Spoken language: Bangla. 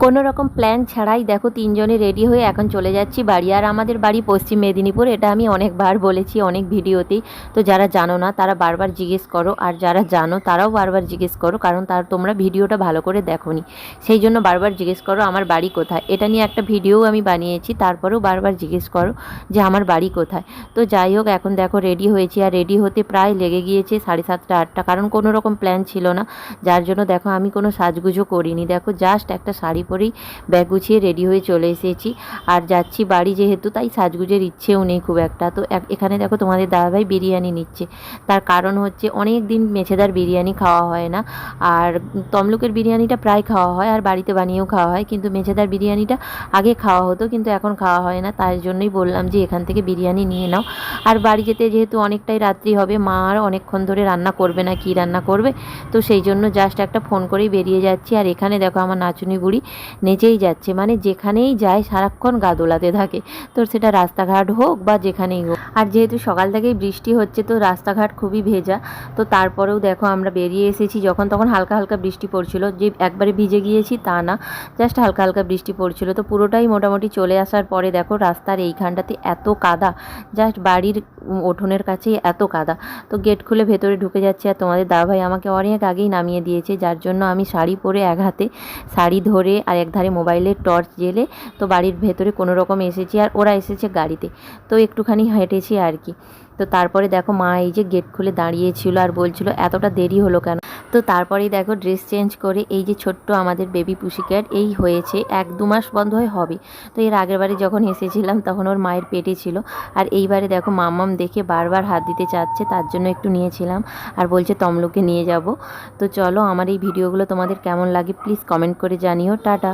কোনো রকম প্ল্যান ছাড়াই দেখো তিনজনে রেডি হয়ে এখন চলে যাচ্ছি বাড়ি। আর আমাদের বাড়ি পশ্চিম মেদিনীপুর, এটা আমি অনেকবার বলেছি অনেক ভিডিওতেই। তো যারা জানো না তারা বারবার জিজ্ঞেস করো, আর যারা জানো তারাও বারবার জিজ্ঞেস করো, কারণ তোমরা ভিডিওটা ভালো করে দেখোনি, সেই জন্য বারবার জিজ্ঞেস করো আমার বাড়ি কোথায়। এটা নিয়ে একটা ভিডিও আমি বানিয়েছি, তারপরেও বারবার জিজ্ঞেস করো যে আমার বাড়ি কোথায়। তো যাই হোক, এখন দেখো রেডি হয়েছি, আর রেডি হতে প্রায় লেগে গিয়েছে 7:30 8টা, কারণ কোনো রকম প্ল্যান ছিল না। যার জন্য দেখো আমি কোনো সাজগুজও করিনি, দেখো জাস্ট একটা শাড়ি পরেই ব্যাগ গুছিয়ে রেডি হয়ে চলে এসেছি। আর যাচ্ছি বাড়ি যেহেতু, তাই সাজগুজের ইচ্ছেও নেই খুব একটা। তো এখানে দেখো তোমাদের দাদাভাই বিরিয়ানি নিচ্ছে, তার কারণ হচ্ছে অনেক দিন মেছেদার বিরিয়ানি খাওয়া হয় না। আর তমলুকের বিরিয়ানিটা প্রায় খাওয়া হয়, আর বাড়িতে বানিয়েও খাওয়া হয়, কিন্তু মেছেদার বিরিয়ানিটা আগে খাওয়া হতো কিন্তু এখন খাওয়া হয় না। তাই জন্যই বললাম যে এখান থেকে বিরিয়ানি নিয়ে নাও। আর বাড়ি যেতে যেহেতু অনেকটাই রাত্রি হবে, মা আর অনেকক্ষণ ধরে রান্না করবে না, কি রান্না করবে, তো সেই জন্য জাস্ট একটা ফোন করেই বেরিয়ে যাচ্ছি। আর এখানে দেখো আমার নাচুনি বুড়ি নেচেই যাচ্ছে, মানে যেখানেই যায় সারাক্ষণ গা দোলাতে থাকে, তো সেটা রাস্তাঘাট হোক বা যেখানেই হোক। আর যেহেতু সকাল থেকেই বৃষ্টি হচ্ছে, তো রাস্তাঘাট খুবই ভেজা। তো তারপরেও দেখো আমরা বেরিয়ে এসেছি, যখন তখন হালকা হালকা বৃষ্টি পড়ছিল, যে একবারে ভিজে গিয়েছি তা না, জাস্ট হালকা হালকা বৃষ্টি পড়ছিল। তো পুরোটাই মোটামুটি চলে আসার পরে দেখো রাস্তার এইখানটাতে এত কাদা, জাস্ট বাড়ির উঠোনের কাছেই এত কাদা। তো গেট খুলে ভেতরে ঢুকে যাচ্ছে, আর তোমাদের দাদাভাই আমাকে অনেক আগেই নামিয়ে দিয়েছে, যার জন্য আমি শাড়ি পরে এক হাতে শাড়ি ধরে আর এক ধারে মোবাইলের টর্চ জেলে তো বাড়ির ভেতরে কোনো রকম এসেছি। আর ওরা এসেছে গাড়িতে, তো একটুখানি হেঁটেছি আর কি। তো তারপরে দেখো মা এই যে গেট খুলে দাঁড়িয়েছিল আর বলছিল এতটা দেরি হলো কেন। তো তারপরেই দেখো ড্রেস চেঞ্জ করে এই যে ছোট্ট আমাদের বেবি পুসিক্যাট এই হয়েছে 1-2 মাস বন্ধ হয়ে হবে। তো এর আগের বারে যখন এসেছিলাম তখন ওর মায়ের পেটে ছিল, আর এইবারে দেখো মাম্মাম দেখে বারবার হাত দিতে চাচ্ছে, তার জন্য একটু নিয়েছিলাম, আর বলছে তমলুকে নিয়ে যাব। তো চলো, আমার এই ভিডিওগুলো তোমাদের কেমন লাগে প্লিজ কমেন্ট করে জানিও। টাটা।